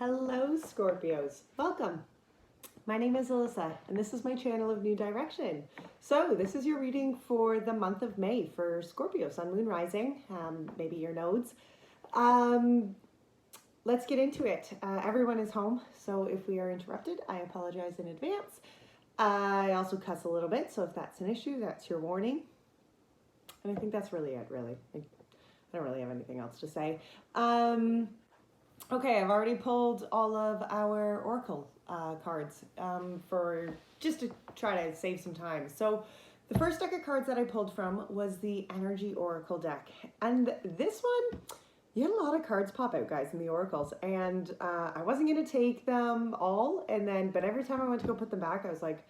Hello Scorpios, welcome. My name is Alyssa and this is my channel of New Direction. So this is your reading for the month of May for Scorpio, Sun, Moon, Rising, maybe your nodes. Let's get into it. Everyone is home, so if we are interrupted, I apologize in advance. I also cuss a little bit, so if that's an issue, that's your warning. And I think that's really it, really. I don't really have anything else to say. Okay, I've already pulled all of our Oracle cards for just to try to save some time. So the first deck of cards that I pulled from was the Energy Oracle deck. And this one, you had a lot of cards pop out, guys, in the Oracles. And I wasn't going to take them all. But every time I went to go put them back, I was like,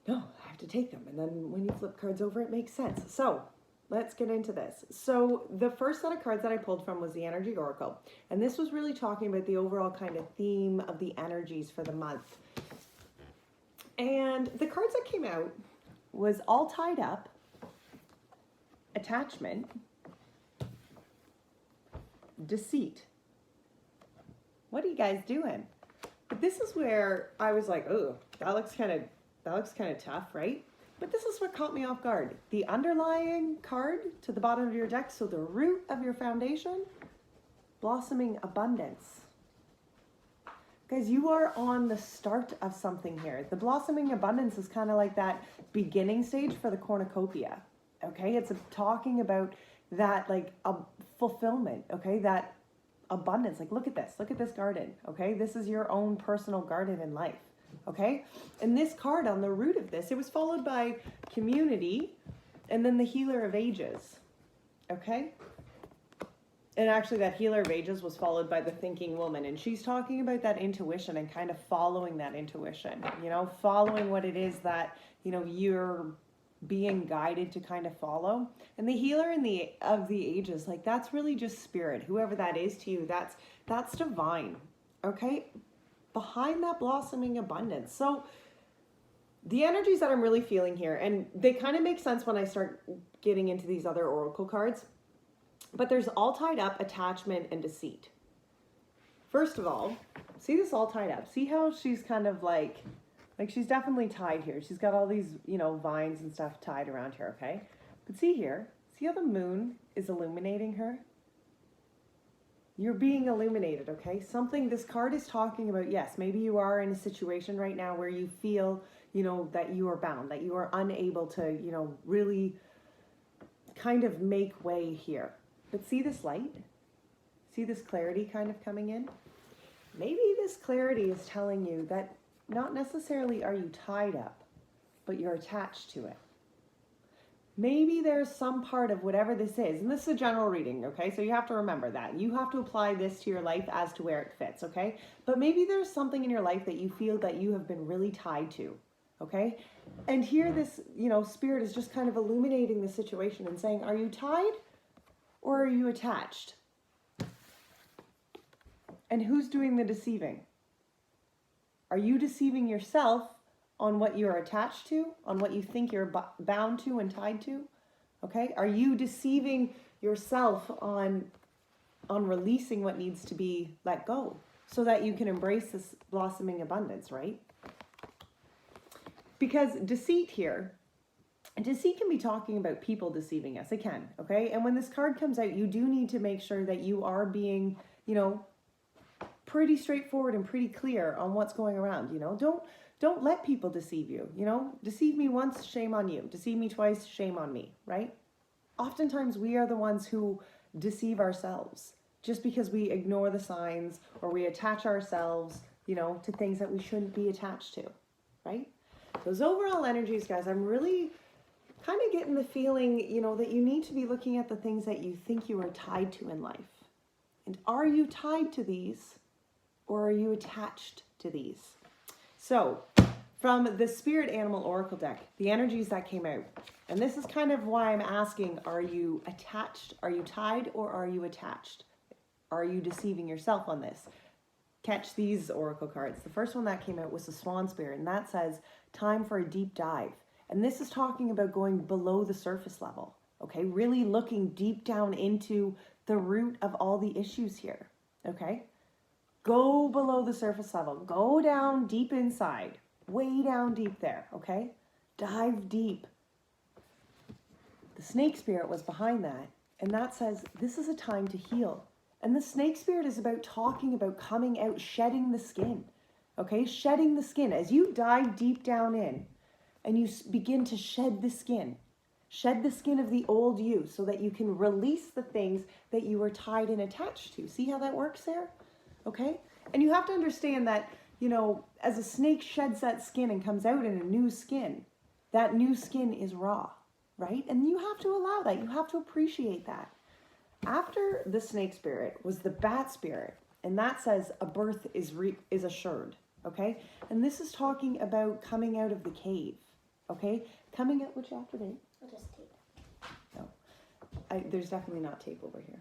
no, I have to take them. And then when you flip cards over, it makes sense. So let's get into this. So the first set of cards that I pulled from was the Energy Oracle. And this was really talking about the overall kind of theme of the energies for the month. And the cards that came out was all tied up, attachment, deceit. What are you guys doing? But this is where I was like, oh, that looks kind of tough, right? But this is what caught me off guard. The underlying card to the bottom of your deck, so the root of your foundation, blossoming abundance. Guys, you are on the start of something here. The blossoming abundance is kind of like that beginning stage for the cornucopia, okay? It's talking about that like a fulfillment, okay? That abundance, like look at this garden, okay? This is your own personal garden in life. Okay, and this card on the root of this, it was followed by community and then the healer of ages. Okay, and actually that healer of ages was followed by the thinking woman, and she's talking about that intuition and kind of following that intuition, you know, following what it is that, you know, you're being guided to kind of follow. And the healer in of the ages, like that's really just spirit, whoever that is to you, that's divine. Okay, behind that blossoming abundance. So the energies that I'm really feeling here, and they kind of make sense when I start getting into these other oracle cards, but there's all tied up, attachment, and deceit. First of all, see this all tied up. See how she's kind of like she's definitely tied here. She's got all these, you know, vines and stuff tied around here, okay? But see here, see how the moon is illuminating her? You're being illuminated, okay? Something, this card is talking about, yes, maybe you are in a situation right now where you feel, you know, that you are bound, that you are unable to, you know, really kind of make way here. But see this light? See this clarity kind of coming in? Maybe this clarity is telling you that not necessarily are you tied up, but you're attached to it. Maybe there's some part of whatever this is, and this is a general reading, okay? So you have to remember that. You have to apply this to your life as to where it fits, okay? But maybe there's something in your life that you feel that you have been really tied to, okay? And here this, you know, spirit is just kind of illuminating the situation and saying, are you tied or are you attached? And who's doing the deceiving? Are you deceiving yourself on what you're attached to, on what you think you're bound to and tied to? Okay, are you deceiving yourself on releasing what needs to be let go so that you can embrace this blossoming abundance, right? Because deceit here, deceit can be talking about people deceiving us. It can, okay? And when this card comes out, you do need to make sure that you are being, you know, pretty straightforward and pretty clear on what's going around, you know? Don't let people deceive you, you know? Deceive me once, shame on you. Deceive me twice, shame on me, right? Oftentimes we are the ones who deceive ourselves just because we ignore the signs or we attach ourselves, you know, to things that we shouldn't be attached to, right? Those overall energies, guys, I'm really kind of getting the feeling, you know, that you need to be looking at the things that you think you are tied to in life. And are you tied to these or are you attached to these? So, from the Spirit Animal Oracle deck, the energies that came out, and this is kind of why I'm asking, are you attached, are you tied, or are you attached? Are you deceiving yourself on this? Catch these Oracle cards. The first one that came out was the Swan Spirit, and that says, time for a deep dive. And this is talking about going below the surface level, okay? Really looking deep down into the root of all the issues here, okay? Go below the surface level. Go down deep inside. Way down deep there, okay? Dive deep. The snake spirit was behind that. And that says, this is a time to heal. And the snake spirit is about talking about coming out, shedding the skin. Okay? Shedding the skin. As you dive deep down in and you begin to shed the skin. Shed the skin of the old you so that you can release the things that you were tied and attached to. See how that works there? Okay? And you have to understand that, you know, as a snake sheds that skin and comes out in a new skin, that new skin is raw, right? And you have to allow that. You have to appreciate that. After the snake spirit was the bat spirit, and that says a birth is assured, okay? And this is talking about coming out of the cave, okay? Coming out, which after date? I'll just tape. No, there's definitely not tape over here.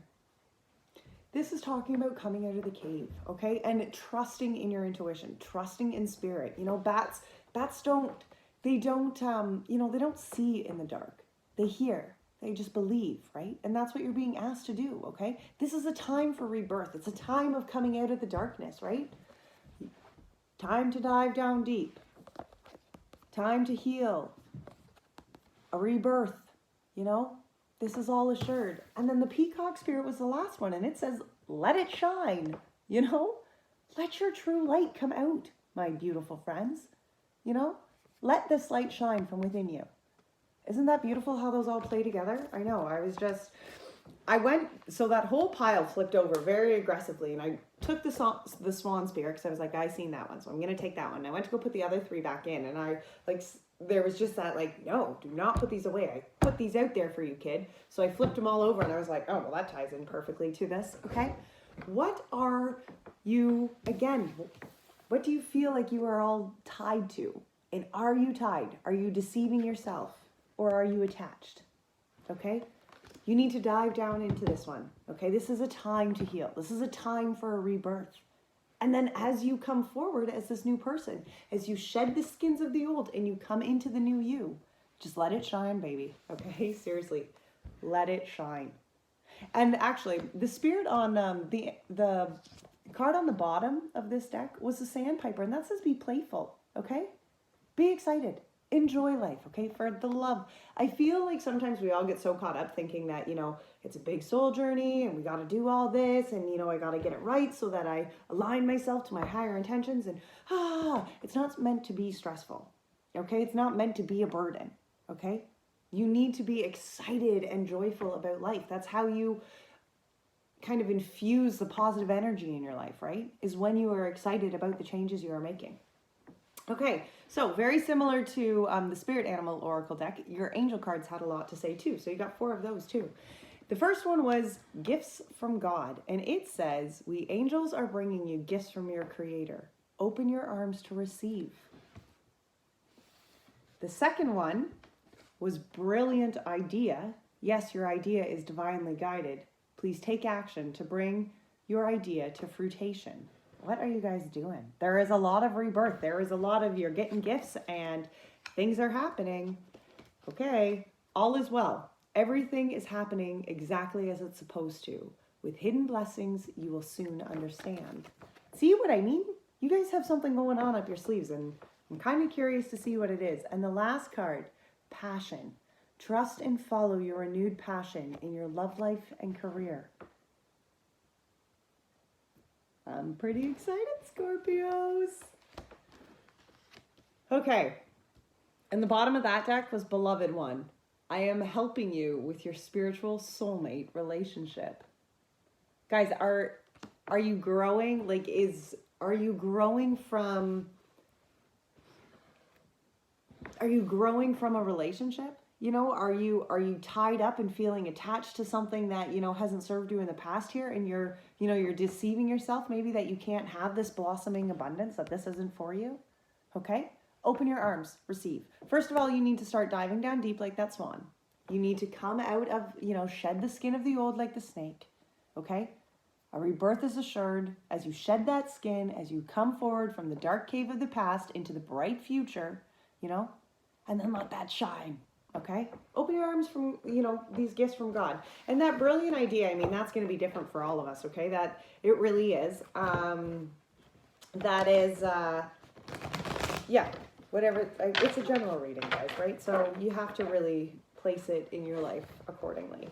This is talking about coming out of the cave, okay? And trusting in your intuition, trusting in spirit. You know, bats don't, you know, they don't see in the dark. They hear, they just believe, right? And that's what you're being asked to do, okay? This is a time for rebirth. It's a time of coming out of the darkness, right? Time to dive down deep. Time to heal. A rebirth, you know? This is all assured. And then the peacock spirit was the last one. And it says, let it shine, you know? Let your true light come out, my beautiful friends. You know? Let this light shine from within you. Isn't that beautiful how those all play together? I know. So that whole pile flipped over very aggressively. And I took the swan spirit because I was like, I seen that one. So I'm going to take that one. And I went to go put the other 3 back in. And there was just that like, no, do not put these away. I put these out there for you, kid. So I flipped them all over and I was like, oh, well, that ties in perfectly to this. Okay. What are you, again, what do you feel like you are all tied to? And are you tied? Are you deceiving yourself or are you attached? Okay. You need to dive down into this one. Okay. This is a time to heal. This is a time for a rebirth. And then as you come forward as this new person, as you shed the skins of the old and you come into the new you, just let it shine, baby. Okay, seriously, let it shine. And actually, the spirit on the card on the bottom of this deck was the sandpiper, and that says be playful, okay? Be excited. Enjoy life, okay? For the love. I feel like sometimes we all get so caught up thinking that, you know, it's a big soul journey and we got to do all this and, you know, I got to get it right so that I align myself to my higher intentions. And, it's not meant to be stressful, okay? It's not meant to be a burden, okay? You need to be excited and joyful about life. That's how you kind of infuse the positive energy in your life, right? Is when you are excited about the changes you are making. Okay, so very similar to the Spirit Animal Oracle deck, your angel cards had a lot to say too. So you got 4 of those too. The first one was gifts from God. And it says, we angels are bringing you gifts from your creator. Open your arms to receive. The second one was brilliant idea. Yes, your idea is divinely guided. Please take action to bring your idea to fruition. What are you guys doing? There is a lot of rebirth. There is a lot of you're getting gifts and things are happening. Okay, all is well. Everything is happening exactly as it's supposed to. With hidden blessings, you will soon understand. See what I mean? You guys have something going on up your sleeves and I'm kind of curious to see what it is. And the last card, passion. Trust and follow your renewed passion in your love life and career. I'm pretty excited, Scorpios. Okay. And the bottom of that deck was Beloved One. I am helping you with your spiritual soulmate relationship. Guys, are you growing? Are you growing from a relationship? You know, are you tied up and feeling attached to something that, you know, hasn't served you in the past here and you're deceiving yourself maybe that you can't have this blossoming abundance, that this isn't for you? Okay? Open your arms, receive. First of all, you need to start diving down deep like that swan. You need to come out of, you know, shed the skin of the old like the snake. Okay? A rebirth is assured as you shed that skin, as you come forward from the dark cave of the past into the bright future, you know, and then let that shine. Okay? Open your arms from, you know, these gifts from God. And that brilliant idea, I mean, that's going to be different for all of us, okay? That it really is. That is, yeah, whatever. It's a general reading, guys, right? So you have to really place it in your life accordingly.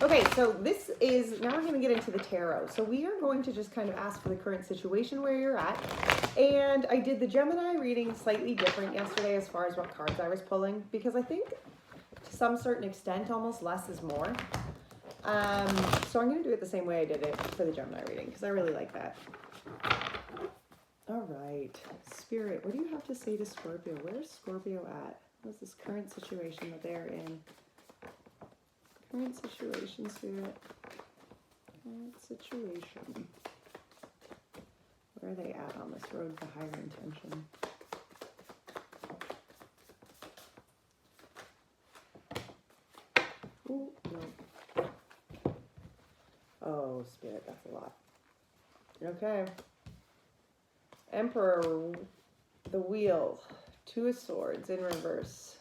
Okay, so this is, now we're going to get into the tarot. So we are going to just kind of ask for the current situation where you're at. And I did the Gemini reading slightly different yesterday as far as what cards I was pulling, because I think to some certain extent, almost less is more. So I'm going to do it the same way I did it for the Gemini reading, because I really like that. All right, Spirit, what do you have to say to Scorpio? Where's Scorpio at? What's this current situation that they're in? Current situation, Spirit. Current situation. Where are they at on this road to higher intention? Ooh, no. Oh, Spirit, that's a lot. Okay. Emperor, the Wheel, Two of Swords in reverse.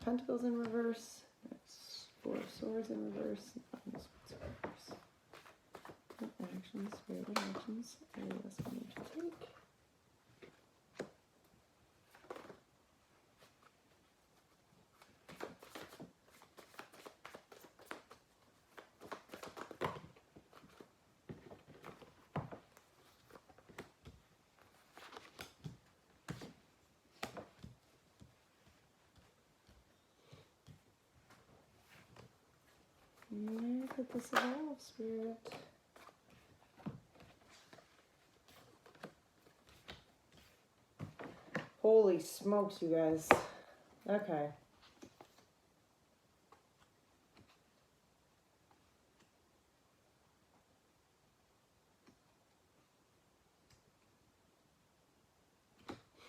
Pentacles in reverse. That's Four of Swords in reverse. What actions, Spirit, what actions are you asking me to take? Let this evolve, Spirit. Holy smokes, you guys. Okay.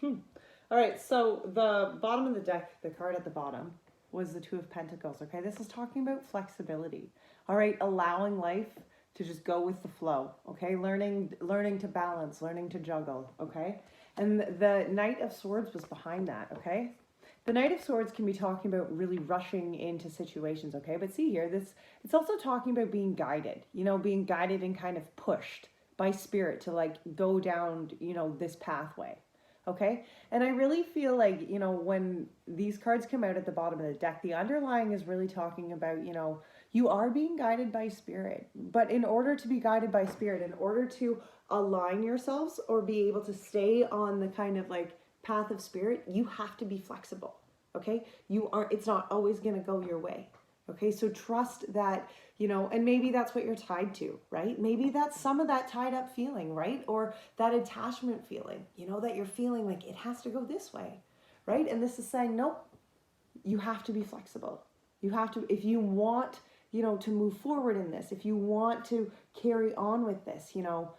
All right, so the bottom of the deck, the card at the bottom, was the Two of Pentacles, okay? This is talking about flexibility, all right? Allowing life to just go with the flow, okay? Learning to balance, learning to juggle, okay? And the Knight of Swords was behind that, okay? The Knight of Swords can be talking about really rushing into situations, okay? But see here, it's also talking about being guided, you know, being guided and kind of pushed by Spirit to like go down, you know, this pathway. Okay, and I really feel like, you know, when these cards come out at the bottom of the deck, the underlying is really talking about, you know, you are being guided by Spirit. But in order to be guided by Spirit, in order to align yourselves or be able to stay on the kind of like path of Spirit, you have to be flexible. Okay, it's not always going to go your way. Okay, so trust that, you know, and maybe that's what you're tied to, right? Maybe that's some of that tied up feeling, right? Or that attachment feeling, you know, that you're feeling like it has to go this way, right? And this is saying, nope, you have to be flexible. You have to, if you want, you know, to move forward in this, if you want to carry on with this, you know,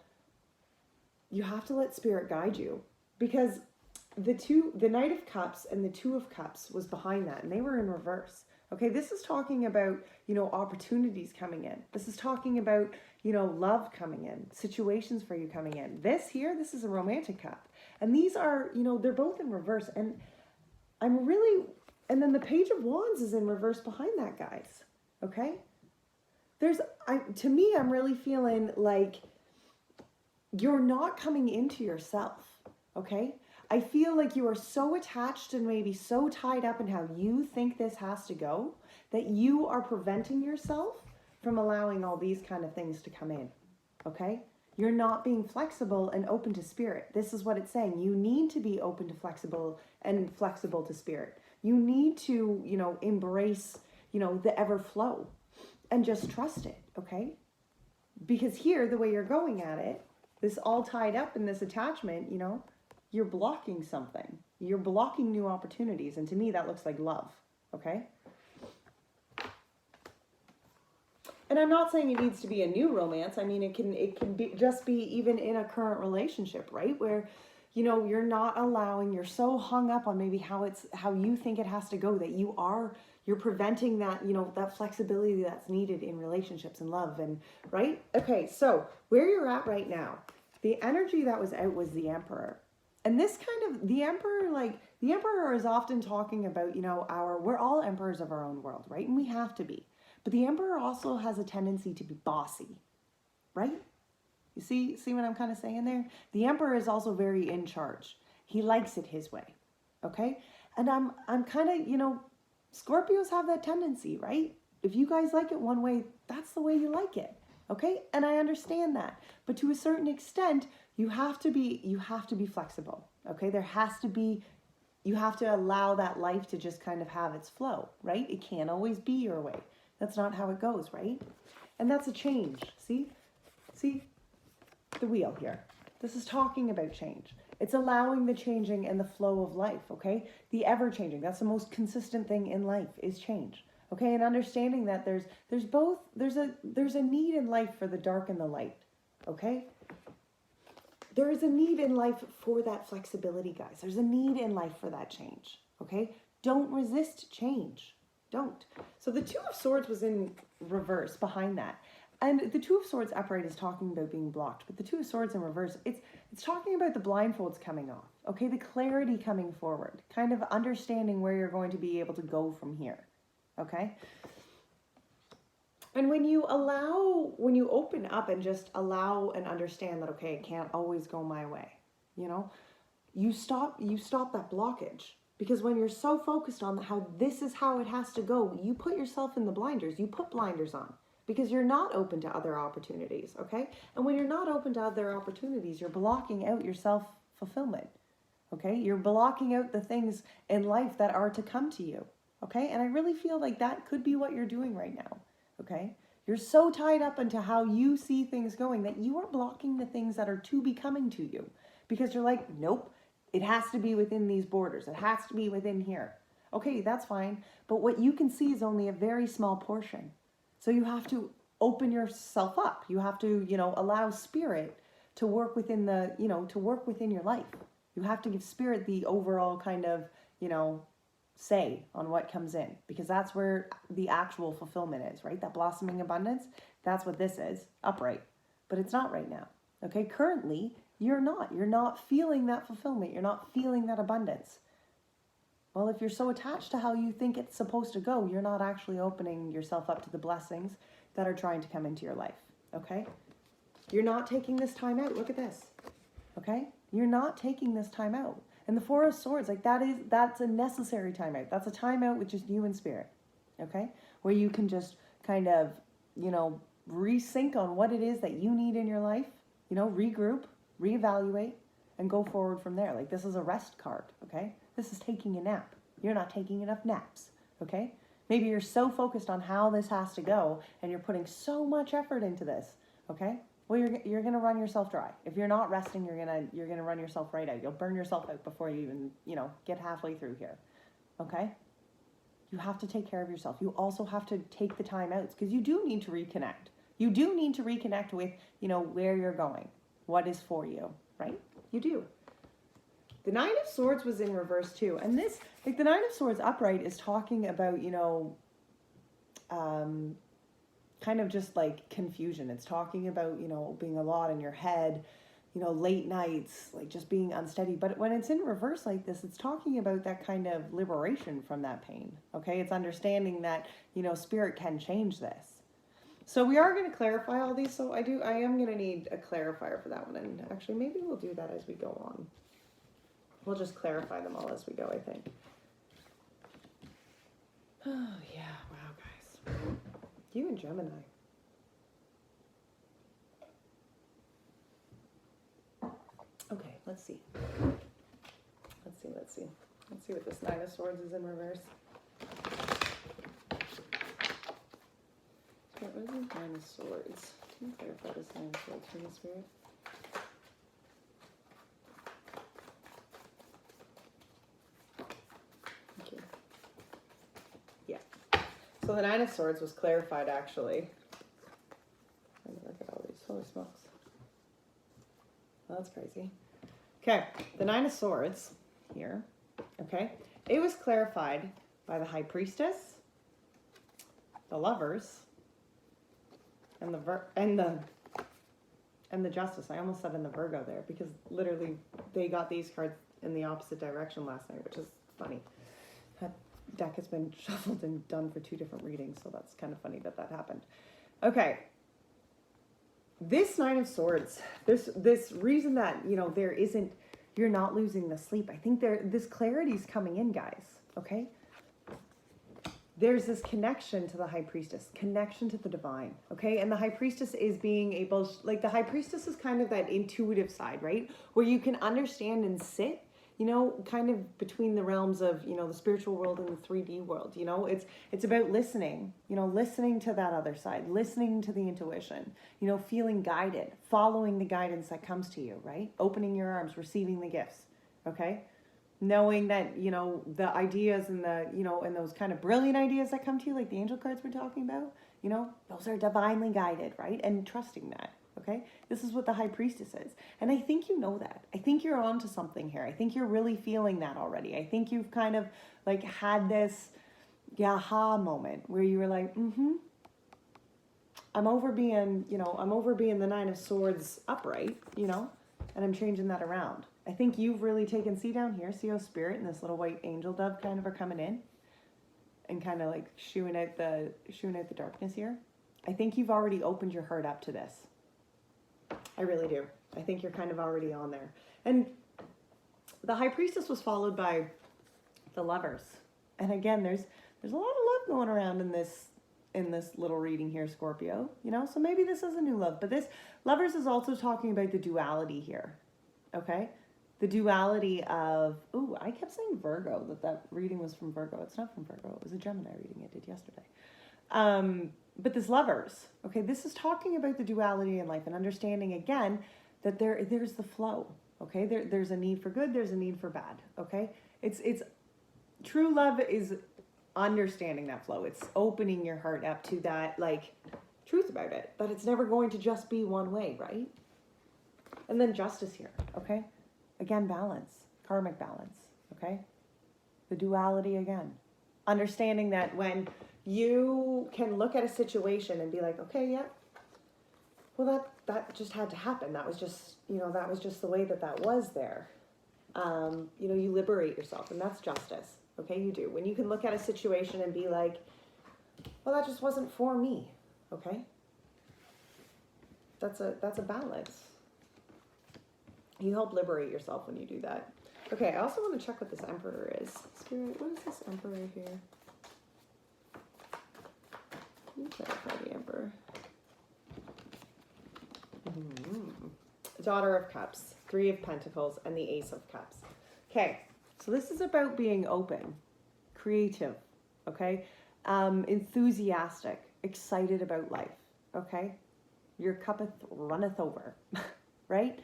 you have to let Spirit guide you, because the Knight of Cups and the Two of Cups was behind that, and they were in reverse. Okay, this is talking about, you know, opportunities coming in. This is talking about, you know, love coming in, situations for you coming in. This is a romantic cup. And these are, you know, they're both in reverse. And and then the Page of Wands is in reverse behind that, guys. Okay? To me, I'm really feeling like you're not coming into yourself. Okay? I feel like you are so attached and maybe so tied up in how you think this has to go that you are preventing yourself from allowing all these kind of things to come in, okay? You're not being flexible and open to Spirit. This is what it's saying. You need to be open to flexible and flexible to Spirit. You need to, you know, embrace, you know, the ever flow and just trust it, okay? Because here, the way you're going at it, this all tied up in this attachment, you know, you're blocking something. You're blocking new opportunities. And to me, that looks like love. Okay? And I'm not saying it needs to be a new romance. I mean, it can be just be even in a current relationship, right? Where, you know, you're not allowing, you're so hung up on maybe how you think it has to go that you're preventing that, you know, that flexibility that's needed in relationships and love, and right? Okay, so where you're at right now, the energy that was out was the Emperor. And this kind of, the emperor, like, the emperor is often talking about, you know, we're all emperors of our own world, right? And we have to be. But the emperor also has a tendency to be bossy, right? You see what I'm kind of saying there? The emperor is also very in charge. He likes it his way, okay? And I'm kind of, you know, Scorpios have that tendency, right? If you guys like it one way, that's the way you like it, okay? And I understand that. But to a certain extent, you have to be flexible, okay? You have to allow that life to just kind of have its flow, right? It can't always be your way. That's not how it goes, right? And that's a change. See the wheel here. This is talking about change. It's allowing the changing and the flow of life, okay? The ever changing. That's the most consistent thing in life is change. Okay? And understanding that there's a need in life for the dark and the light. Okay? There is a need in life for that flexibility, guys. There's a need in life for that change. Okay? Don't resist change. Don't. So the Two of Swords was in reverse behind that. And the Two of Swords upright is talking about being blocked. But the Two of Swords in reverse, it's talking about the blindfolds coming off. Okay? The clarity coming forward. Kind of understanding where you're going to be able to go from here. Okay? And when you open up and just allow and understand that, okay, it can't always go my way, you know, you stop that blockage. Because when you're so focused on how this is how it has to go, you put yourself in the blinders. You put blinders on because you're not open to other opportunities, okay? And when you're not open to other opportunities, you're blocking out your self-fulfillment, okay? You're blocking out the things in life that are to come to you, okay? And I really feel like that could be what you're doing right now. Okay? You're so tied up into how you see things going that you are blocking the things that are to be coming to you because you're like, nope, it has to be within these borders. It has to be within here. Okay, that's fine. But what you can see is only a very small portion. So you have to open yourself up. You have to, you know, allow spirit to work within to work within your life. You have to give spirit the overall kind of, you know, say on what comes in, because that's where the actual fulfillment is, right? That blossoming abundance, that's what this is, upright. But it's not right now, okay? Currently, you're not feeling that fulfillment. You're not feeling that abundance. Well, if you're so attached to how you think it's supposed to go, you're not actually opening yourself up to the blessings that are trying to come into your life, okay? You're not taking this time out. Look at this, okay? You're not taking this time out. And the Four of Swords, like that's a necessary timeout. That's a timeout with just you and spirit, okay? Where you can just kind of, you know, resync on what it is that you need in your life, you know, regroup, reevaluate, and go forward from there. Like this is a rest card, okay? This is taking a nap. You're not taking enough naps, okay? Maybe you're so focused on how this has to go and you're putting so much effort into this, okay? Well, you're gonna run yourself dry. If you're not resting, you're gonna run yourself right out. You'll burn yourself out before you even, you know, get halfway through here. Okay? You have to take care of yourself. You also have to take the time outs because you do need to reconnect. You do need to reconnect with, you know, where you're going, what is for you, right? You do. The Nine of Swords was in reverse too, and this, like the Nine of Swords upright, is talking about, you know, kind of just like confusion. It's talking about, you know, being a lot in your head, you know, late nights, like just being unsteady. But when it's in reverse like this, it's talking about that kind of liberation from that pain. Okay. It's understanding that, you know, spirit can change this. So we are going to clarify all these. So I am going to need a clarifier for that one. And actually maybe we'll do that as we go on. We'll just clarify them all as we go, I think. Oh yeah. Wow, guys. You and Gemini. Okay, let's see. Let's see what this Nine of Swords is in reverse. What is this Nine of Swords? Can you clarify this Nine of Swords from the spirit? Thank you. Yeah. So the Nine of Swords was clarified, actually. Let me look at all these. Holy smokes. Well, that's crazy. Okay, the Nine of Swords here, okay? It was clarified by the High Priestess, the Lovers, and and the Justice. I almost said in the Virgo there because literally they got these cards in the opposite direction last night, which is funny. That deck has been shuffled and done for 2 different readings, so that's kind of funny that that happened. Okay. This Nine of Swords, this reason that, you know, you're not losing the sleep. I think this clarity's coming in, guys, okay? There's this connection to the High Priestess, connection to the divine, okay? And the High Priestess is being able, like the High Priestess is kind of that intuitive side, right? Where you can understand and sit, you know, kind of between the realms of, you know, the spiritual world and the 3D world, you know? It's about listening, you know, listening to that other side, listening to the intuition, you know, feeling guided, following the guidance that comes to you, right? Opening your arms, receiving the gifts, okay? Knowing that, you know, the ideas and the, you know, and those kind of brilliant ideas that come to you, like the angel cards we're talking about, you know, those are divinely guided, right? And trusting that, okay? This is what the High Priestess is. And I think you know that. I think you're onto something here. I think you're really feeling that already. I think you've kind of like had this aha moment where you were like, I'm over being the Nine of Swords upright, you know, and I'm changing that around. I think you've really taken, see down here, see how Spirit and this little white angel dove kind of are coming in and kind of like shooing out the darkness here. I think you've already opened your heart up to this. I really do. I think you're kind of already on there. And the High Priestess was followed by the Lovers. And again, there's a lot of love going around in this little reading here, Scorpio, you know? So maybe this is a new love, but this Lovers is also talking about the duality here. Okay? The duality of, I kept saying Virgo, that reading was from Virgo. It's not from Virgo. It was a Gemini reading I did yesterday. But this Lovers, okay, this is talking about the duality in life and understanding again that there's the flow, okay? There's a need for good, there's a need for bad, okay? It's true love is understanding that flow. It's opening your heart up to that, like, truth about it, that it's never going to just be one way, right? And then Justice here, okay? Again, balance, karmic balance, okay? The duality again. Understanding that when you can look at a situation and be like, okay, yeah, well, that just had to happen. That was just, you know, that was just the way that was there. You know, you liberate yourself, and that's justice, okay? You do. When you can look at a situation and be like, well, that just wasn't for me, okay? That's a balance. You help liberate yourself when you do that. Okay, I also want to check what this Emperor is. Spirit, what is this Emperor here? Let me clarify the Emperor. Daughter of Cups, 3 of Pentacles, and the Ace of Cups. Okay, so this is about being open, creative, okay? Enthusiastic, excited about life, okay? Your cup runneth over, right?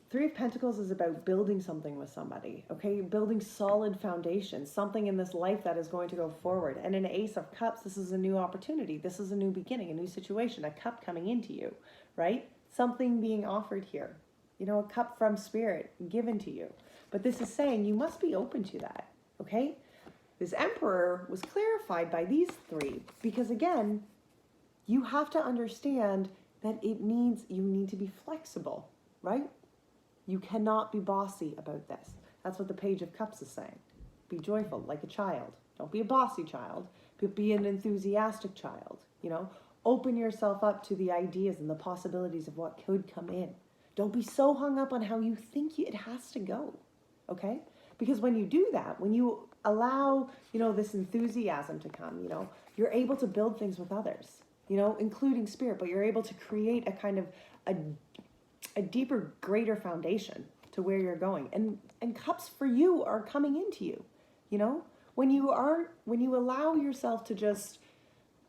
3 of Pentacles is about building something with somebody, okay? Building solid foundation, something in this life that is going to go forward. And in Ace of Cups, this is a new opportunity. This is a new beginning, a new situation, a cup coming into you, right? Something being offered here. You know, a cup from Spirit given to you. But this is saying you must be open to that, okay? This Emperor was clarified by these 3 because, again, you have to understand that you need to be flexible, right? You cannot be bossy about this. That's what the Page of Cups is saying. Be joyful, like a child. Don't be a bossy child, but be an enthusiastic child, you know? Open yourself up to the ideas and the possibilities of what could come in. Don't be so hung up on how you think it has to go, okay? Because when you do that, when you allow, you know, this enthusiasm to come, you know, you're able to build things with others, you know, including Spirit, but you're able to create a kind of a deeper, greater foundation to where you're going. And cups for you are coming into you, you know? When you allow yourself to just,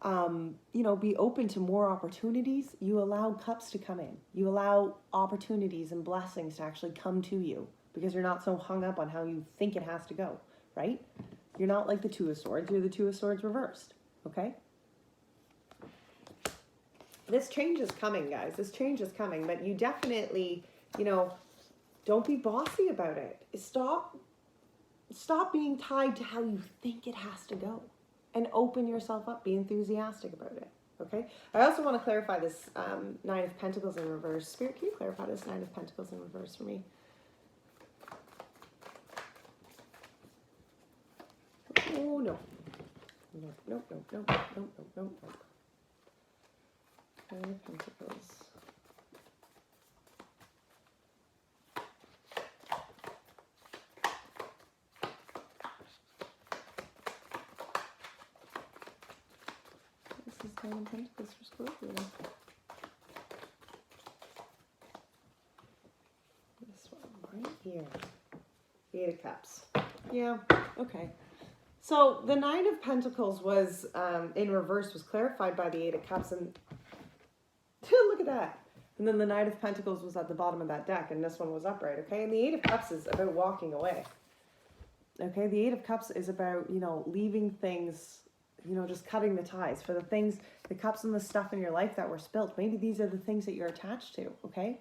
you know, be open to more opportunities, you allow cups to come in. You allow opportunities and blessings to actually come to you because you're not so hung up on how you think it has to go, right? You're not like the 2 of Swords. You're the 2 of Swords reversed, okay? This change is coming, guys. This change is coming, but you definitely, you know, don't be bossy about it. Stop being tied to how you think it has to go and open yourself up. Be enthusiastic about it, Okay. I also want to clarify this Nine of Pentacles in reverse. Spirit, can you clarify this Nine of Pentacles in reverse for me? Oh, no. Nope, nope, nope, nope, nope, nope, nope, nope. Nine of Pentacles. This is Nine of Pentacles for Scorpio. This one right here. Eight of Cups. Yeah, okay. So the Nine of Pentacles was, in reverse, was clarified by the Eight of Cups. And look at that. And then the Knight of Pentacles was at the bottom of that deck. And this one was upright, okay? And the Eight of Cups is about walking away. Okay? The Eight of Cups is about, you know, leaving things, you know, just cutting the ties. For the things, the cups and the stuff in your life that were spilt. Maybe these are the things that you're attached to, okay?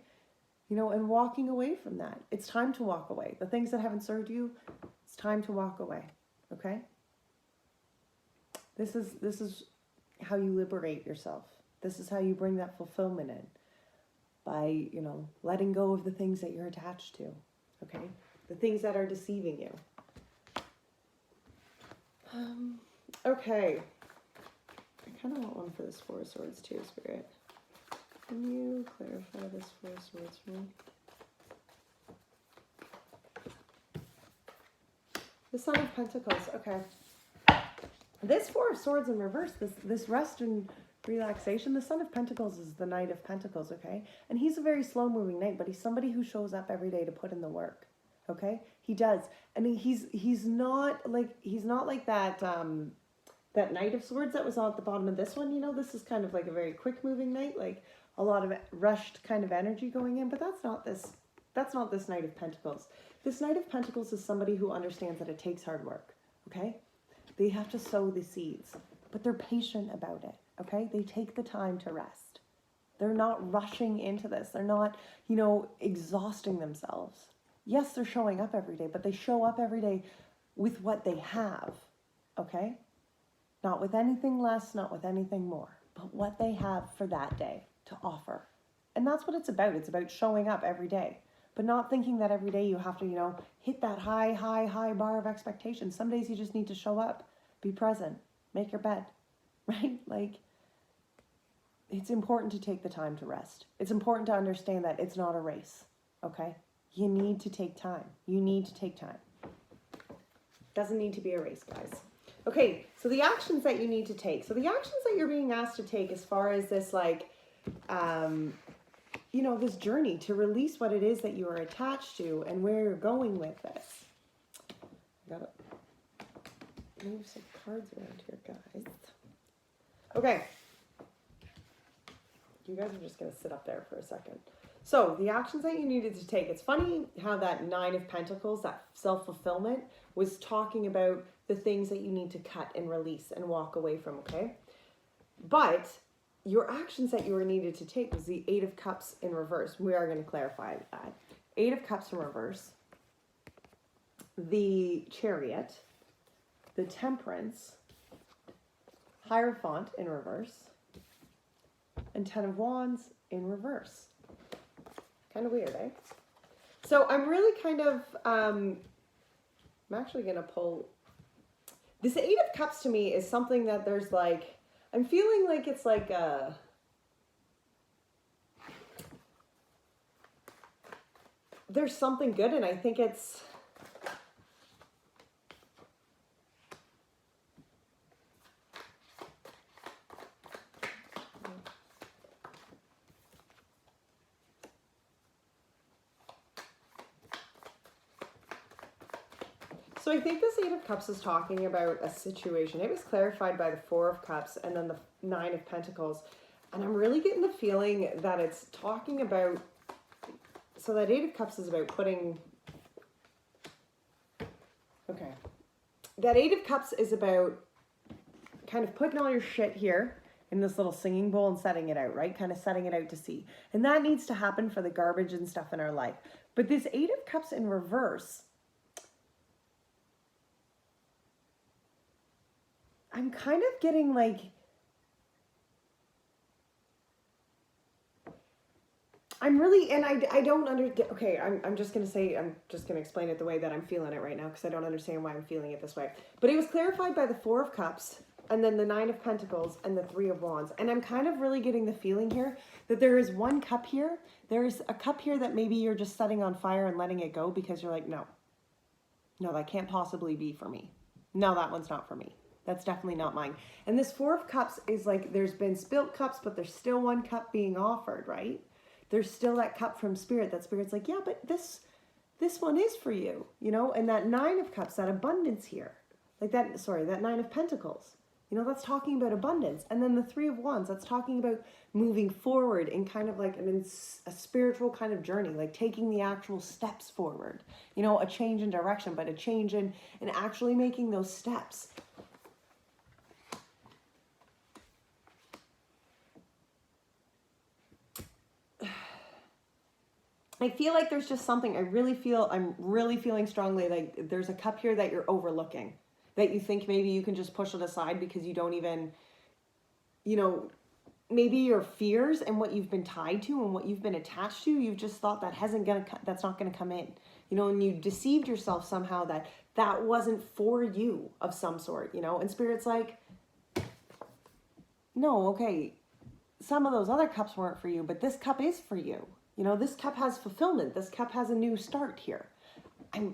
You know, and walking away from that. It's time to walk away. The things that haven't served you, it's time to walk away, okay? This is how you liberate yourself. This is how you bring that fulfillment in. By, you know, letting go of the things that you're attached to. Okay? The things that are deceiving you. Okay. I kind of want one for this Four of Swords too, Spirit. Can you clarify this Four of Swords for me? The Son of Pentacles. Okay. This Four of Swords in reverse, this rest and relaxation, the Son of Pentacles is the Knight of Pentacles, okay? And he's a very slow-moving knight, but he's somebody who shows up every day to put in the work, okay? He does. And he's not like that that Knight of Swords that was on at the bottom of this one, you know? This is kind of like a very quick-moving knight, like a lot of rushed kind of energy going in, but that's not this Knight of Pentacles. This Knight of Pentacles is somebody who understands that it takes hard work, okay? They have to sow the seeds, but they're patient about it, okay? They take the time to rest. They're not rushing into this. They're not, you know, exhausting themselves. Yes, they're showing up every day, but they show up every day with what they have, okay? Not with anything less, not with anything more, but what they have for that day to offer. And that's what it's about. It's about showing up every day, but not thinking that every day you have to, you know, hit that high bar of expectation. Some days you just need to show up, be present, make your bed, right? Like, it's important to take the time to rest. It's important to understand that it's not a race, okay? You need to take time. You need to take time. Doesn't need to be a race, guys. Okay, so the actions that you need to take. So the actions that you're being asked to take as far as this, like, you know, this journey to release what it is that you are attached to and where you're going with this. I gotta move some cards around here, guys. Okay. You guys are just going to sit up there for a second. So, the actions that you needed to take. It's funny how that Nine of Pentacles, that self-fulfillment, was talking about the things that you need to cut and release and walk away from, okay? But your actions that you were needed to take was the Eight of Cups in reverse. We are going to clarify that. Eight of Cups in reverse, the Chariot, the Temperance, Hierophant in reverse, and Ten of Wands in reverse. Kind of weird, eh? So I'm really kind of, I'm actually going to pull, this Eight of Cups to me is something that there's like, I'm feeling like it's like a, there's something good, and I think it's, so I think this Eight of Cups is talking about a situation. It was clarified by the Four of Cups and then the Nine of Pentacles. And I'm really getting the feeling that it's talking about, so that Eight of Cups is about putting, okay. That Eight of Cups is about kind of putting all your shit here in this little singing bowl and setting it out, right? Kind of setting it out to sea. And that needs to happen for the garbage and stuff in our life. But this Eight of Cups in reverse, I'm kind of getting like, I'm really, and I don't understand. Okay, I'm just going to say, I'm just going to explain it the way that I'm feeling it right now because I don't understand why I'm feeling it this way. But it was clarified by the Four of Cups and then the Nine of Pentacles and the Three of Wands. And I'm kind of really getting the feeling here that there is one cup here. There is a cup here that maybe you're just setting on fire and letting it go because you're like, no, that can't possibly be for me. No, that one's not for me. That's definitely not mine. And this Four of Cups is like, there's been spilt cups, but there's still one cup being offered, right? There's still that cup from Spirit. That Spirit's like, yeah, but this one is for you, you know? And that Nine of Cups, that abundance here, like that, sorry, that Nine of Pentacles, you know, that's talking about abundance. And then the Three of Wands, that's talking about moving forward in kind of like a spiritual kind of journey, like taking the actual steps forward, you know, a change in direction, but a change in actually making those steps. I feel like there's just something, I'm really feeling strongly like there's a cup here that you're overlooking, that you think maybe you can just push it aside because you don't even, you know, maybe your fears and what you've been tied to and what you've been attached to, you've just thought that's not going to come in, you know, and you deceived yourself somehow that wasn't for you of some sort, you know, and Spirit's like, no, okay, some of those other cups weren't for you, but this cup is for you. You know, this cup has fulfillment. This cup has a new start here. I'm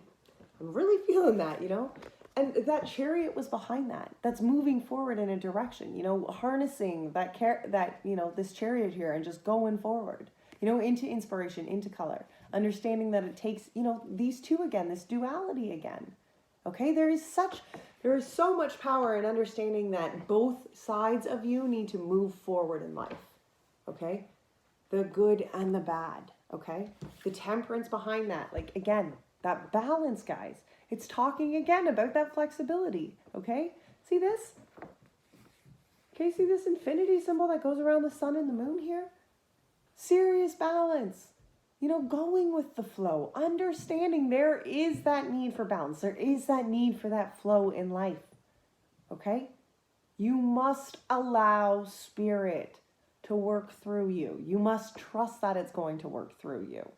really feeling that, you know. And that Chariot was behind that. That's moving forward in a direction, you know, harnessing that you know, this Chariot here and just going forward, you know, into inspiration, into color, understanding that it takes, you know, these two again, this duality again. Okay, there is so much power in understanding that both sides of you need to move forward in life. Okay? The good and the bad, okay? The temperance behind that, like, again, that balance, guys. It's talking again about that flexibility, okay? See this? Okay, see this infinity symbol that goes around the sun and the moon here? Serious balance. You know, going with the flow, understanding there is that need for balance. There is that need for that flow in life, okay? You must allow Spirit to work through you. You must trust that it's going to work through you,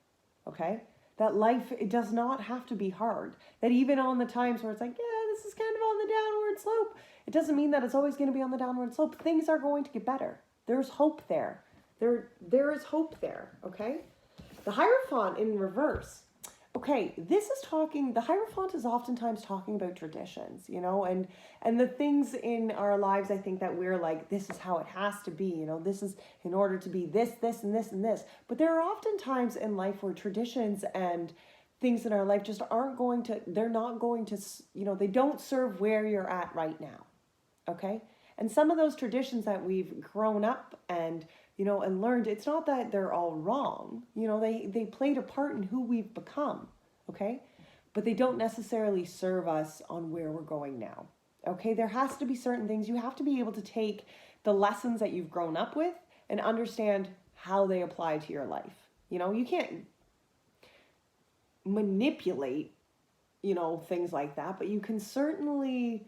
okay? That life, it does not have to be hard. That even on the times where it's like, yeah, this is kind of on the downward slope, it doesn't mean that it's always going to be on the downward slope. Things are going to get better. There's hope there. There is hope there, okay? The Hierophant in reverse. Okay, this is talking, the Hierophant is oftentimes talking about traditions, you know, and the things in our lives, I think that we're like, this is how it has to be, you know, this is in order to be this, and this, and this. But there are often times in life where traditions and things in our life just they're not going to, you know, they don't serve where you're at right now, okay? And some of those traditions that we've grown up and, you know, and learned, it's not that they're all wrong. You know, they played a part in who we've become, okay? But they don't necessarily serve us on where we're going now, okay? There has to be certain things. You have to be able to take the lessons that you've grown up with and understand how they apply to your life. You know, you can't manipulate, you know, things like that, but you can certainly,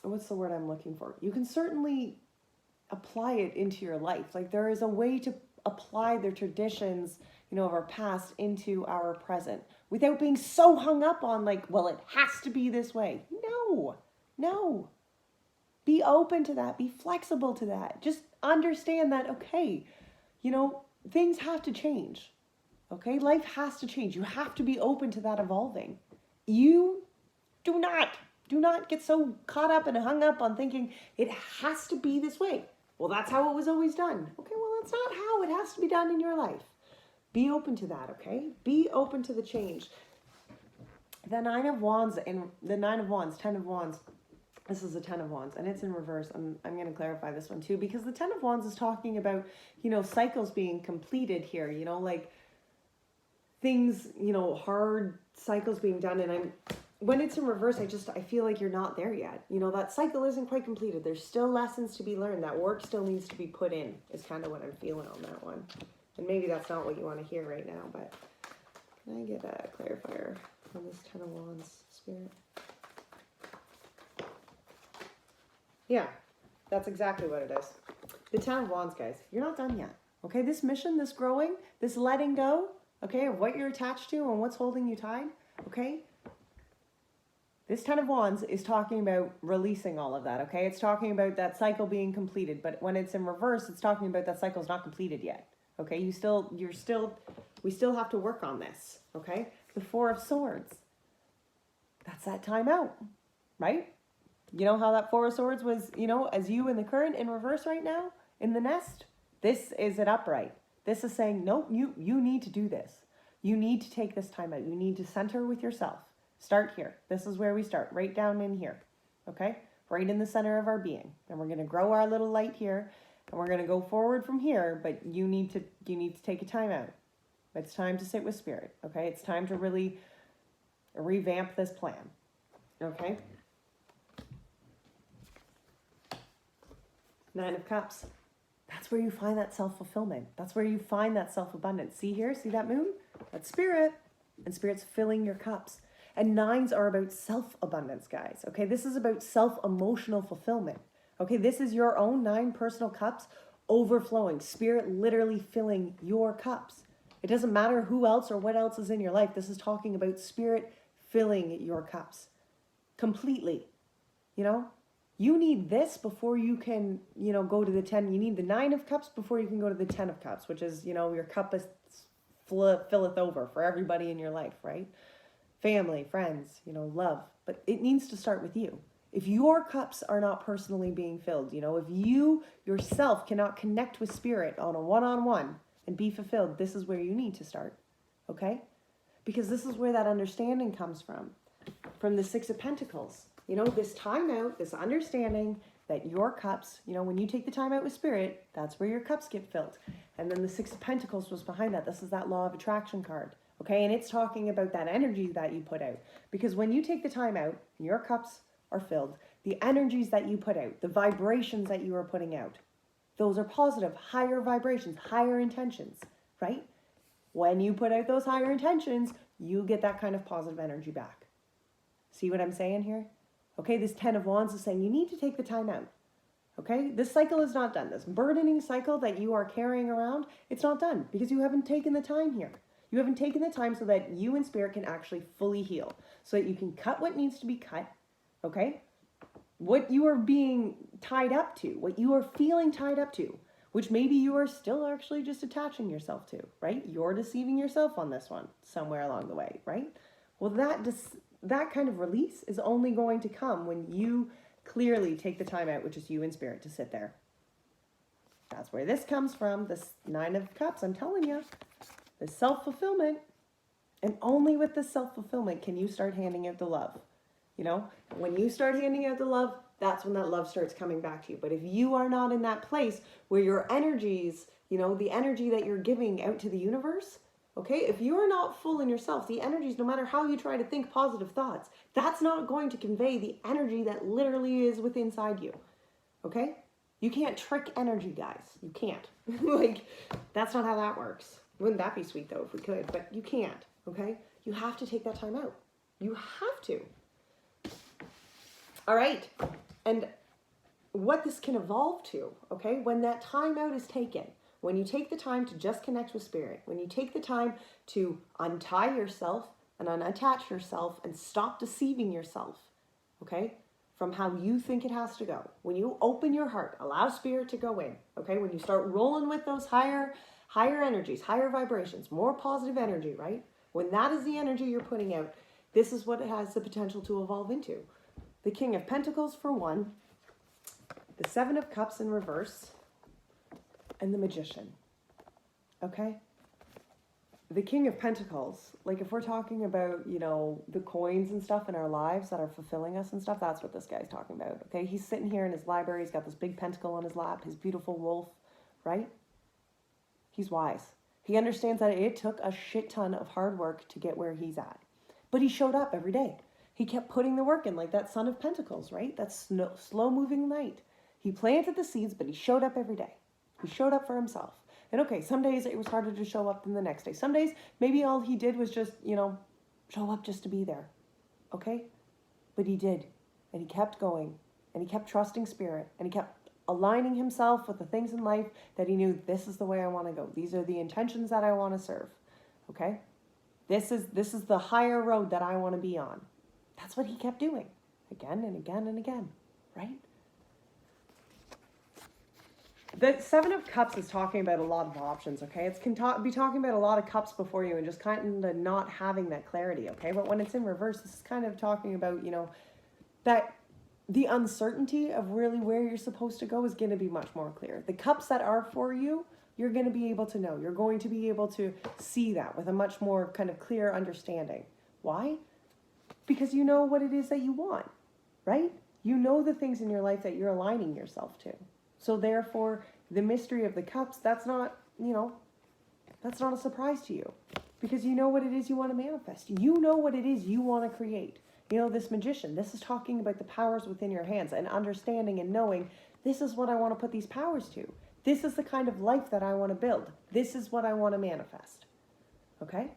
what's the word I'm looking for? You can certainly apply it into your life. Like there is a way to apply the traditions, you know, of our past into our present without being so hung up on like, well, it has to be this way. No. Be open to that. Be flexible to that. Just understand that, okay, you know, things have to change. Okay? Life has to change. You have to be open to that evolving. You do not get so caught up and hung up on thinking it has to be this way. Well, that's how it was always done. Okay, well, that's not how it has to be done in your life. Be open to that, okay? Be open to the change. The Nine of Wands and the Nine of Wands, 10 of Wands. This is the 10 of Wands, and it's in reverse. I'm going to clarify this one too, because the 10 of Wands is talking about, you know, cycles being completed here, you know, like things, you know, hard cycles being done. And when it's in reverse, I feel like you're not there yet. You know, that cycle isn't quite completed. There's still lessons to be learned. That work still needs to be put in is kind of what I'm feeling on that one. And maybe that's not what you want to hear right now, but can I get a clarifier on this 10 of Wands, Spirit? Yeah, that's exactly what it is. The Ten of Wands, guys, you're not done yet. Okay, this mission, this growing, this letting go, okay, of what you're attached to and what's holding you tied, okay? This Ten of Wands is talking about releasing all of that, okay? It's talking about that cycle being completed, but when it's in reverse, it's talking about that cycle's not completed yet, okay? we still have to work on this, okay? The Four of Swords, that's that time out, right? You know how that Four of Swords was, you know, as you in the current in reverse right now, in the nest? This is it upright. This is saying, no, you need to do this. You need to take this time out. You need to center with yourself. Start here. This is where we start, right down in here, okay? Right in the center of our being. And we're going to grow our little light here, and we're going to go forward from here, but you need to take a time out. It's time to sit with Spirit, okay? It's time to really revamp this plan, okay? Nine of Cups. That's where you find that self-fulfillment. That's where you find that self-abundance. See here? See that moon? That's Spirit. And Spirit's filling your cups. And nines are about self-abundance, guys. Okay, this is about self-emotional fulfillment. Okay, this is your own 9 personal cups overflowing. Spirit literally filling your cups. It doesn't matter who else or what else is in your life. This is talking about Spirit filling your cups completely. You know? You need this before you can, you know, go to the 10. You need the 9 of Cups before you can go to the 10 of Cups, which is, you know, your cup is filleth over for everybody in your life, right? Family, friends, you know, love. But it needs to start with you. If your cups are not personally being filled, you know, if you yourself cannot connect with Spirit on a one-on-one and be fulfilled, this is where you need to start, okay? Because this is where that understanding comes from the Six of Pentacles. You know, this time out, this understanding that your cups, you know, when you take the time out with Spirit, that's where your cups get filled. And then the Six of Pentacles was behind that. This is that law of attraction card. Okay, and it's talking about that energy that you put out. Because when you take the time out, your cups are filled. The energies that you put out, the vibrations that you are putting out, those are positive, higher vibrations, higher intentions, right? When you put out those higher intentions, you get that kind of positive energy back. See what I'm saying here? Okay, this Ten of Wands is saying you need to take the time out. Okay, this cycle is not done. This burdening cycle that you are carrying around, it's not done because you haven't taken the time here. You haven't taken the time so that you and Spirit can actually fully heal, so that you can cut what needs to be cut, okay? What you are being tied up to, what you are feeling tied up to, which maybe you are still actually just attaching yourself to, right? You're deceiving yourself on this one somewhere along the way, right? Well, that kind of release is only going to come when you clearly take the time out, which is you and Spirit, to sit there. That's where this comes from, this Nine of Cups, I'm telling you. The self-fulfillment. And only with this self-fulfillment can you start handing out the love. You know, when you start handing out the love, that's when that love starts coming back to you. But if you are not in that place where your energies, you know, the energy that you're giving out to the universe, okay, if you're not full in yourself, the energies, no matter how you try to think positive thoughts, that's not going to convey the energy that literally is within inside you, okay? You can't trick energy, guys. You can't. Like, that's not how that works. Wouldn't that be sweet, though, if we could? But you can't, okay? You have to take that time out. You have to. All right. And what this can evolve to, okay, when that time out is taken, when you take the time to just connect with Spirit, when you take the time to untie yourself and unattach yourself and stop deceiving yourself, okay, from how you think it has to go. When you open your heart, allow Spirit to go in, okay, when you start rolling with those higher energies, higher vibrations, more positive energy, right? When that is the energy you're putting out, this is what it has the potential to evolve into. The King of Pentacles for one, the Seven of Cups in reverse, and the Magician, okay? The King of Pentacles, like if we're talking about, you know, the coins and stuff in our lives that are fulfilling us and stuff, that's what this guy's talking about, okay? He's sitting here in his library, he's got this big pentacle on his lap, his beautiful wolf, right? He's wise. He understands that it took a shit ton of hard work to get where he's at. But he showed up every day. He kept putting the work in, like that Son of Pentacles, right? That slow-moving knight. He planted the seeds, but he showed up every day. He showed up for himself. And okay, some days it was harder to show up than the next day. Some days, maybe all he did was just, you know, show up just to be there. Okay? But he did. And he kept going. And he kept trusting Spirit. And he kept aligning himself with the things in life that he knew, this is the way I want to go. These are the intentions that I want to serve. Okay? This is the higher road that I want to be on. That's what he kept doing again and again and again, right? The Seven of Cups is talking about a lot of options, okay? It can be talking about a lot of cups before you and just kind of not having that clarity, okay? But when it's in reverse, this is kind of talking about, you know, that the uncertainty of really where you're supposed to go is going to be much more clear. The cups that are for you, you're going to be able to know. You're going to be able to see that with a much more kind of clear understanding. Why? Because you know what it is that you want, right? You know the things in your life that you're aligning yourself to. So therefore, the mystery of the cups, that's not, you know, that's not a surprise to you. Because you know what it is you want to manifest. You know what it is you want to create. You know, this magician, this is talking about the powers within your hands and understanding and knowing, this is what I want to put these powers to. This is the kind of life that I want to build. This is what I want to manifest. Okay?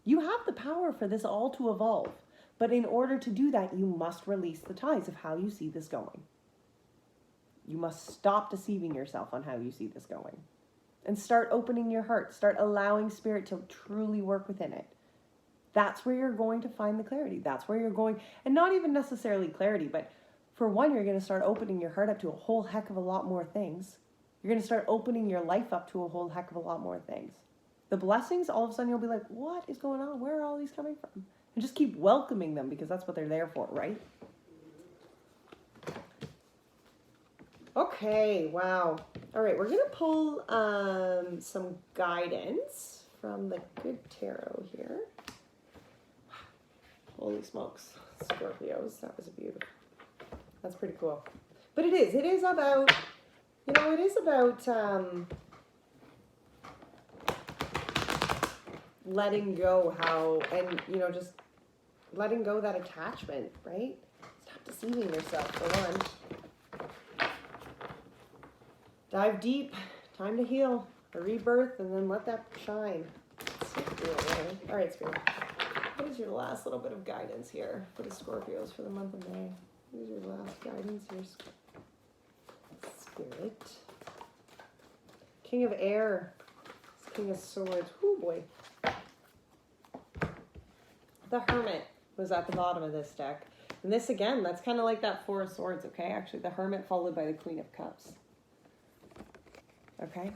You have the power for this all to evolve. But in order to do that, you must release the ties of how you see this going. You must stop deceiving yourself on how you see this going. And start opening your heart. Start allowing spirit to truly work within it. That's where you're going to find the clarity. That's where you're going, and not even necessarily clarity, but for one, you're going to start opening your heart up to a whole heck of a lot more things. You're going to start opening your life up to a whole heck of a lot more things. The blessings, all of a sudden you'll be like, what is going on? Where are all these coming from? And just keep welcoming them because that's what they're there for, right? Okay, wow. All right, we're going to pull some guidance from the Good Tarot here. Holy smokes, Scorpios, that was a beautiful. That's pretty cool. But it is about, you know, it is about letting go and, you know, just letting go that attachment, right? Stop deceiving yourself, for one. Dive deep, time to heal, a rebirth, and then let that shine. All right, Spirit. What is your last little bit of guidance here for the Scorpios for the month of May? What is your last guidance here, Spirit? King of Air, King of Swords. Oh boy. The Hermit was at the bottom of this deck. And this, again, that's kind of like that Four of Swords, okay? Actually, the Hermit followed by the Queen of Cups. Okay?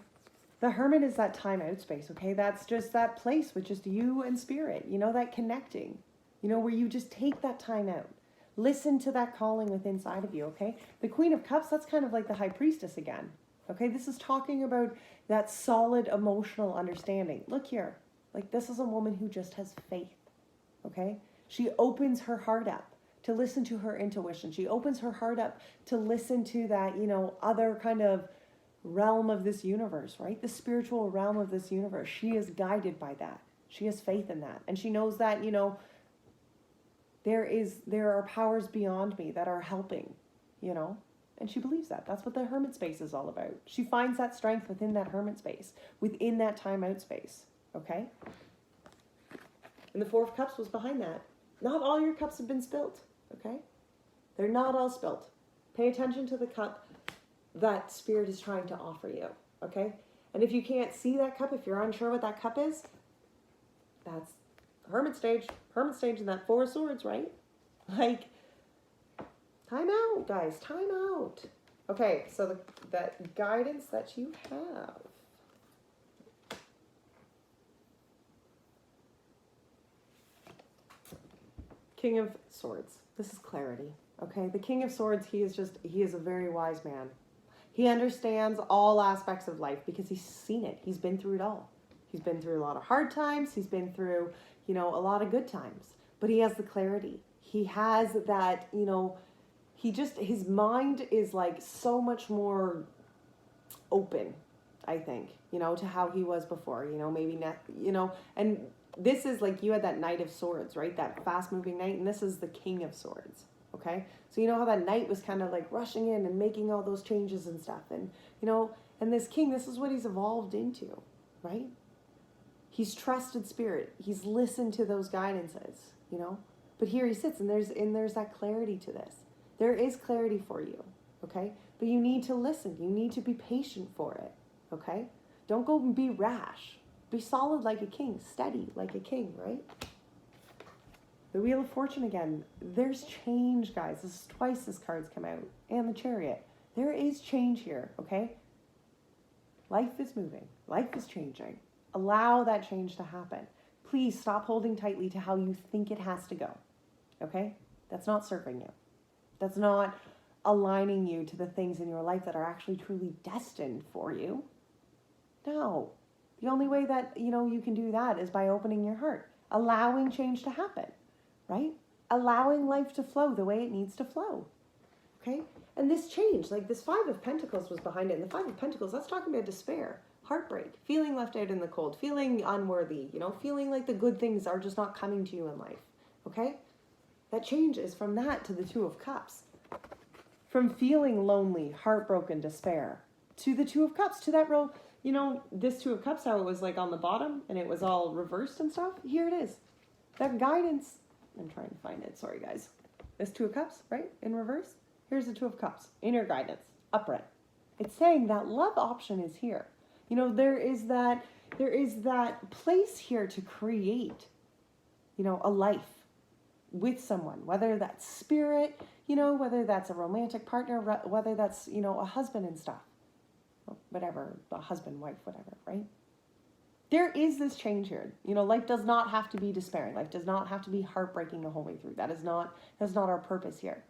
The Hermit is that time out space, okay? That's just that place with just you and spirit, you know, that connecting, you know, where you just take that time out. Listen to that calling within inside of you, okay? The Queen of Cups, that's kind of like the High Priestess again, okay? This is talking about that solid emotional understanding. Look here, like this is a woman who just has faith, okay? She opens her heart up to listen to her intuition. She opens her heart up to listen to that, you know, other kind of realm of this universe, right? The spiritual realm of this universe. She is guided by that. She has faith in that. And she knows that, you know, there are powers beyond me that are helping, you know, and she believes that. That's what the Hermit space is all about. She finds that strength within that Hermit space, within that time out space, okay? And the Four of Cups was behind that. Not all your cups have been spilt, okay? They're not all spilt. Pay attention to the cup that spirit is trying to offer you, okay? And if you can't see that cup, if you're unsure what that cup is, that's Hermit stage and that Four of Swords, right? Like, time out, guys, time out. Okay, so that guidance that you have. King of Swords. This is clarity, okay? The King of Swords, he is a very wise man. He understands all aspects of life because he's seen it. He's been through it all. He's been through a lot of hard times. He's been through, you know, a lot of good times. But he has the clarity. He has that, you know, his mind is like so much more open, I think, you know, to how he was before, you know, maybe not, you know, and this is like you had that Knight of Swords, right? That fast moving knight, and this is the King of Swords. Okay, so you know how that knight was kind of like rushing in and making all those changes and stuff, and you know, and this king, this is what he's evolved into, right? He's trusted spirit. He's listened to those guidances, you know. But here he sits, and there's that clarity to this. There is clarity for you, okay? But you need to listen. You need to be patient for it, okay? Don't go and be rash. Be solid like a king, steady like a king, right? The Wheel of Fortune again. There's change, guys. This is twice this card's come out. And the Chariot. There is change here, okay? Life is moving. Life is changing. Allow that change to happen. Please stop holding tightly to how you think it has to go, okay? That's not serving you. That's not aligning you to the things in your life that are actually truly destined for you. No. The only way that, you can do that is by opening your heart, allowing change to happen, right? Allowing life to flow the way it needs to flow, okay? And this change, like this Five of Pentacles was behind it. And the Five of Pentacles, that's talking about despair, heartbreak, feeling left out in the cold, feeling unworthy, feeling like the good things are just not coming to you in life, okay? That change is from that to the Two of Cups. From feeling lonely, heartbroken, despair, to the Two of Cups, to that role, this Two of Cups, how it was like on the bottom and it was all reversed and stuff. Here it is. That guidance, I'm trying to find it, sorry guys. This Two of Cups, right, in reverse. Here's the Two of Cups, inner guidance, upright. It's saying that love option is here. There is that place here to create, a life with someone, whether that's spirit, whether that's a romantic partner, whether that's, a husband and stuff, whatever, a husband, wife, whatever, right? There is this change here. Life does not have to be despairing. Life does not have to be heartbreaking the whole way through. That's not our purpose here.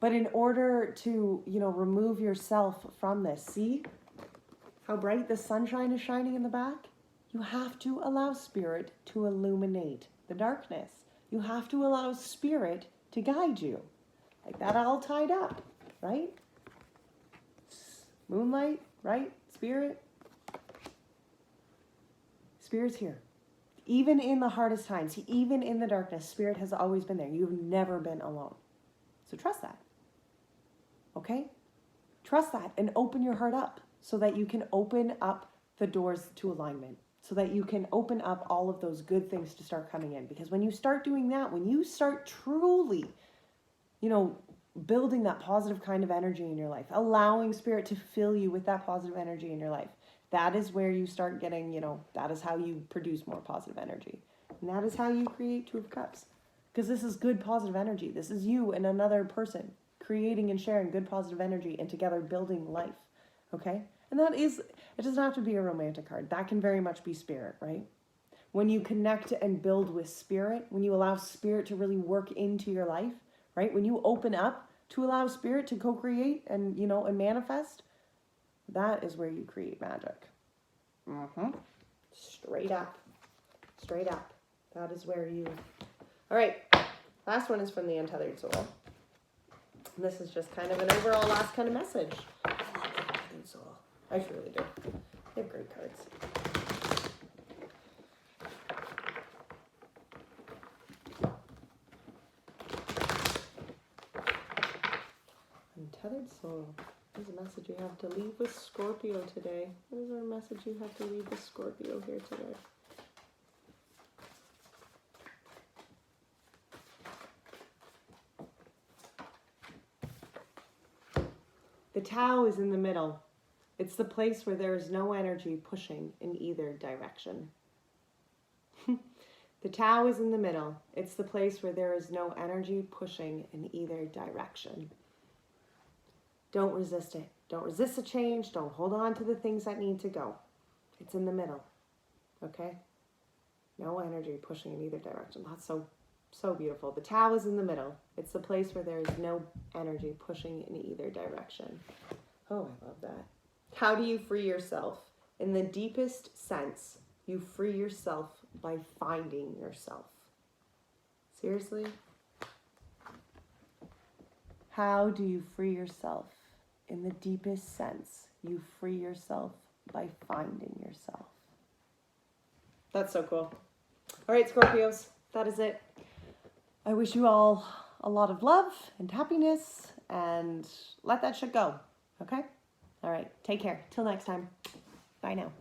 But in order to, remove yourself from this, see how bright the sunshine is shining in the back? You have to allow spirit to illuminate the darkness. You have to allow spirit to guide you. Like that all tied up, right? Moonlight, right? Spirit. Spirit's here. Even in the hardest times, even in the darkness, spirit has always been there. You've never been alone. So trust that. Okay? Trust that and open your heart up so that you can open up the doors to alignment, so that you can open up all of those good things to start coming in. Because when you start doing that, when you start truly, building that positive kind of energy in your life, allowing spirit to fill you with that positive energy in your life, that is where you start getting, that is how you produce more positive energy. And that is how you create Two of Cups. Because this is good positive energy. This is you and another person creating and sharing good positive energy and together building life. Okay? And it doesn't have to be a romantic card. That can very much be spirit, right? When you connect and build with spirit, when you allow spirit to really work into your life, right? When you open up to allow spirit to co-create and, and manifest, that is where you create magic. Straight up. Straight up. That is where you... All right. Last one is from the Untethered Soul. This is just kind of an overall last kind of message. I love the Untethered Soul. I really do. They have great cards. Untethered Soul. What is a message you have to leave with Scorpio today? What is our message you have to leave with Scorpio here today? The Tao is in the middle. It's the place where there is no energy pushing in either direction. The Tao is in the middle. It's the place where there is no energy pushing in either direction. Don't resist it. Don't resist the change. Don't hold on to the things that need to go. It's in the middle. Okay? No energy pushing in either direction. That's so beautiful. The Tao is in the middle. It's the place where there is no energy pushing in either direction. Oh, I love that. How do you free yourself? In the deepest sense, you free yourself by finding yourself. Seriously? How do you free yourself? In the deepest sense, you free yourself by finding yourself. That's so cool. All right, Scorpios, that is it. I wish you all a lot of love and happiness, and let that shit go, okay? All right, take care. Till next time. Bye now.